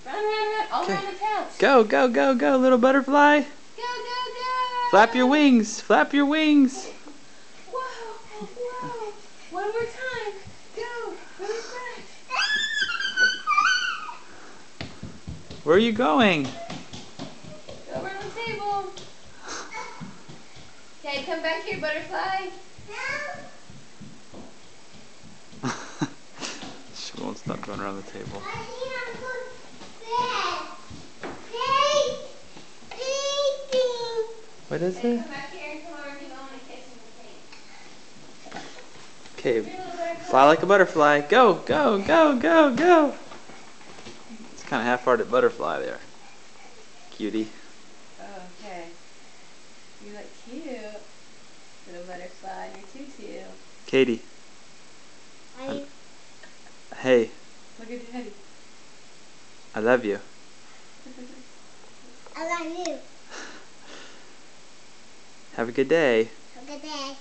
Run, run, run. All around the couch. Go, go, go, go, little butterfly. Go, go, go. Flap your wings. Flap your wings. Whoa, whoa. One more time. Go. Really fast. Where are you going? Go around the table. Okay, come back here, butterfly. She won't stop going around the table. What is Okay, it? come back here and come over and go in the kitchen with me. Okay, fly like a butterfly. Go, go, go, go, go. It's kind of half-hearted butterfly there. Cutie. Okay. You look cute, little butterfly. You're tutu. Katie. Hey, Look at Daddy. I love you. I love you. Have a good day. Have a good day.